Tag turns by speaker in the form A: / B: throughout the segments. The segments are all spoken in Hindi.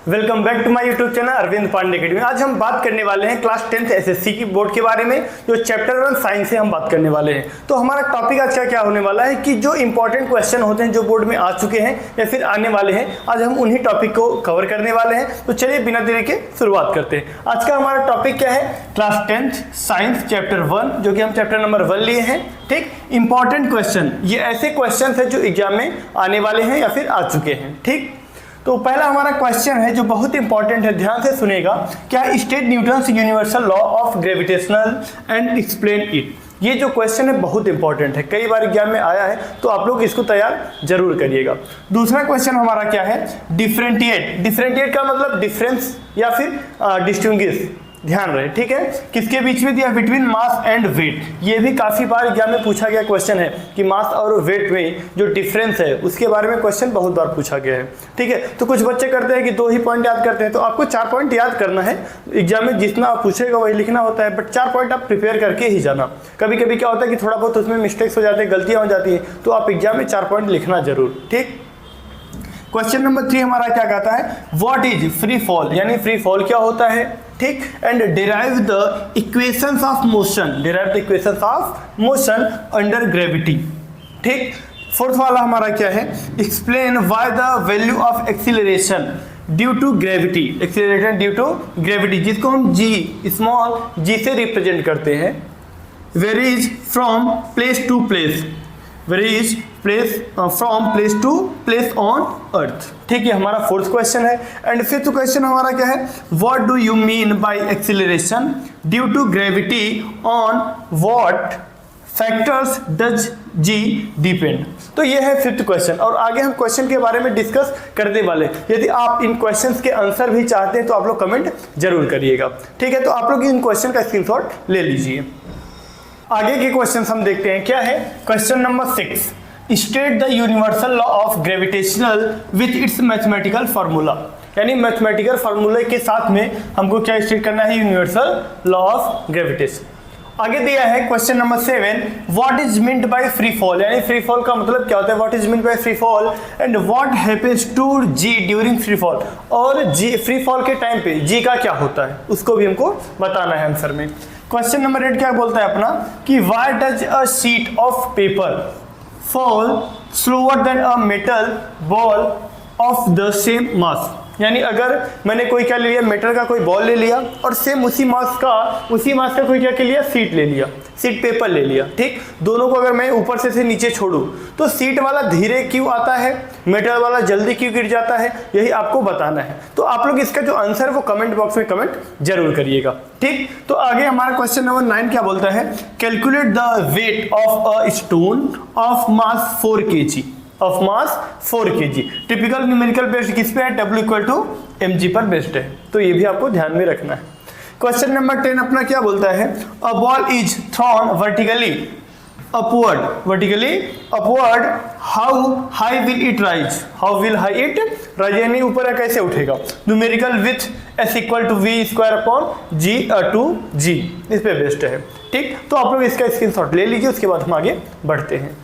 A: Welcome back to my YouTube channel Arvind Pandey academy. आज हम बात करने वाले हैं क्लास 10th एसएससी की बोर्ड के बारे में, जो चैप्टर 1 साइंस से हम बात करने वाले हैं। तो हमारा टॉपिक आज का क्या होने वाला है कि जो इंपॉर्टेंट क्वेश्चन होते हैं जो बोर्ड में आ चुके हैं या फिर आने वाले हैं, आज हम उन्हीं टॉपिक को कवर करने वाले हैं। तो चलिए बिना देरी के शुरुआत करते हैं। आज का हमारा टॉपिक क्या है? क्लास 10th साइंस चैप्टर 1, जो कि हम चैप्टर नंबर 1 लिए हैं। ठीक, इंपॉर्टेंट क्वेश्चन, ये ऐसे क्वेश्चन है जो एग्जाम में आने वाले हैं या फिर आ चुके हैं। ठीक, तो पहला हमारा क्वेश्चन है जो बहुत इंपॉर्टेंट है, ध्यान से सुनेगा। क्या state Newton's universal law of gravitational and explain it. ये जो क्वेश्चन है बहुत इंपॉर्टेंट है, कई बार एग्जाम में आया है, तो आप लोग इसको तैयार जरूर करिएगा। दूसरा क्वेश्चन हमारा क्या है? डिफरेंटिएट। डिफरेंटिएट का मतलब डिफरेंस या फिर डिस्टिंग्विश, ध्यान रहे। ठीक है, किसके बीच में दिया? Between mass and weight. ये भी काफी बार एग्जाम में पूछा गया क्वेश्चन है कि मास और वेट में जो डिफरेंस है उसके बारे में क्वेश्चन बहुत बार पूछा गया है। ठीक है, तो कुछ बच्चे करते हैं कि 2 ही पॉइंट याद करते हैं, तो आपको 4 पॉइंट याद करना है। एग्जाम में जितना आप पूछेगा वही लिखना होता है, बट 4 पॉइंट आप प्रिपेयर करके ही जाना। कभी कभी क्या होता है कि थोड़ा बहुत उसमें मिस्टेक्स हो जाते हैं, गलतियां हो जाती हैं, तो आप एग्जाम में 4 पॉइंट लिखना जरूर। ठीक, क्वेश्चन नंबर 3 हमारा क्या कहता है? व्हाट इज फ्री फॉल, यानी फ्री फॉल क्या होता है? ठीक, and derive the equations of motion, derive the equations of motion under gravity. ठीक, फोर्थ वाला हमारा क्या है? Explain why the value of acceleration due to gravity, acceleration due to gravity, जिसको हम जी, स्मॉल जी से रिप्रेजेंट करते हैं। Varies from place to place, varies place from place to place on earth. ठीक है, हमारा फोर्थ क्वेश्चन है। एंड फिफ्थ क्वेश्चन हमारा क्या है? What do you mean by acceleration due to gravity on what factors does g depend. तो ये है फिफ्थ क्वेश्चन, और आगे हम क्वेश्चन के बारे में डिस्कस करने वाले। यदि आप इन क्वेश्चंस के आंसर भी चाहते हैं तो आप लोग कमेंट जरूर करिएगा। ठीक है, तो आप लोग इन क्वेश्चन का स्क्रीनशॉट ले लीजिए। आगे के क्वेश्चन हम देखते हैं क्या है। Question number 6, state the universal law of gravitational with its mathematical formula, यानी मैथमेटिकल फार्मूले के साथ में हमको क्या स्टेट करना है? Universal law of gravitation. आगे दिया है question number 7, what is meant by free fall, यानी फ्री फॉल का मतलब क्या होता है? What is meant by free fall and what happens to g during free fall, और जी फ्री फॉल के टाइम पे जी का क्या होता है उसको भी हमको बताना है आंसर में। क्वेश्चन नंबर 8 क्या बोलता है अपना कि why does a sheet of paper fall slower then a metal ball of the same mass, यानी अगर मैंने कोई क्या ले लिया, मेटल का कोई बॉल ले लिया और सेम उसी मास का कोई क्या ले लिया, सीट ले लिया, सीट पेपर ले लिया। ठीक, दोनों को अगर मैं ऊपर से नीचे छोड़ूं तो सीट वाला धीरे क्यों आता है, मेटल वाला जल्दी क्यों गिर जाता है, यही आपको बताना है। तो आप लोग इसका जो आंसर है वो कमेंट बॉक्स में कमेंट जरूर करिएगा। ठीक, तो आगे हमारा क्वेश्चन नंबर 9 क्या बोलता है? Calculate the weight of a stone of mass 4 kg, of mass 4 kg। Typical numerical based किस पे है? W = mg पर बेस्ड है, तो ये भी आपको ध्यान में रखना है। क्वेश्चन नंबर 10 अपना क्या बोलता है? A ball is thrown vertically upward how high will it rise, how will high it rise, यानी ऊपर कैसे उठेगा? न्यूमेरिकल विथ S = v²/g/2g, इस पे बेस्ड है। ठीक, तो आप लोग इसका स्क्रीनशॉट ले लीजिए, उसके बाद हम आगे बढ़ते हैं।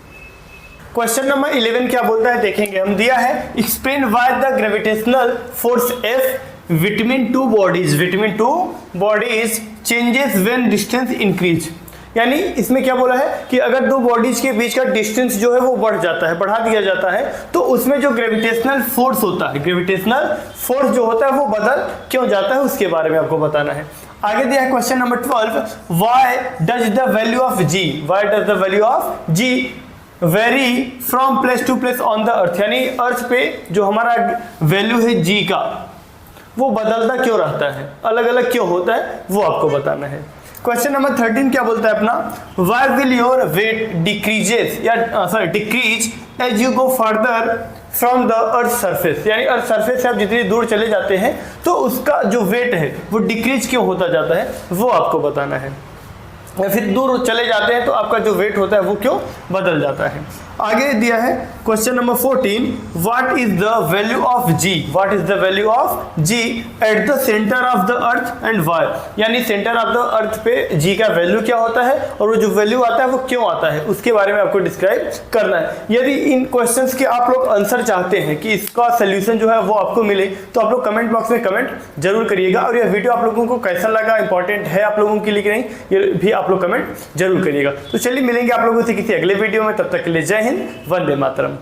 A: क्वेश्चन नंबर 11 क्या बोलता है देखेंगे हम। दिया है explain why the gravitational force F between two bodies changes when distance increase, यानी इसमें क्या बोला है कि अगर 2 बॉडीज के बीच का डिस्टेंस जो है वो बढ़ जाता है, बढ़ा दिया जाता है, तो उसमें जो ग्रेविटेशनल फोर्स होता है, ग्रेविटेशनल फोर्स जो होता है वो बदल क्यों जाता है उसके बारे में आपको बताना है। आगे दिया है question number 12, why does the value of g vary from place to place on the earth, यानी अर्थ पे जो हमारा वैल्यू है जी का वो बदलता क्यों रहता है, अलग अलग क्यों होता है, वो आपको बताना है। क्वेश्चन नंबर 13 क्या बोलता है अपना? Why will your weight decrease as you go further from the earth surface, यानी अर्थ सरफेस से आप जितनी दूर चले जाते हैं तो उसका जो वेट है वो डिक्रीज क्यों होता जाता है, वो आपको बताना है। या फिर दूर चले जाते हैं तो आपका जो वेट होता है वो क्यों बदल जाता है। आगे दिया है question number 14, what is the value of G, what is the value of G at the centre of the earth and Y, यानी सेंटर ऑफ द अर्थ पे जी का वैल्यू क्या होता है और वो जो वैल्यू आता है वो क्यों आता है, उसके बारे में आपको डिस्क्राइब करना है। यदि इन क्वेश्चंस के आप लोग आंसर चाहते हैं कि इसका सोल्यूशन जो है वो आपको मिले तो आप लोग कमेंट बॉक्स में कमेंट जरूर करिएगा, और यह वीडियो आप लोगों को कैसा लगा, इंपॉर्टेंट है आप लोगों के लिए कि नहीं, ये भी आप लोग कमेंट जरूर करिएगा। तो चलिए मिलेंगे आप लोगों से किसी अगले वीडियो में, तब तक के लिए जय हिंद, वंदे मातरम।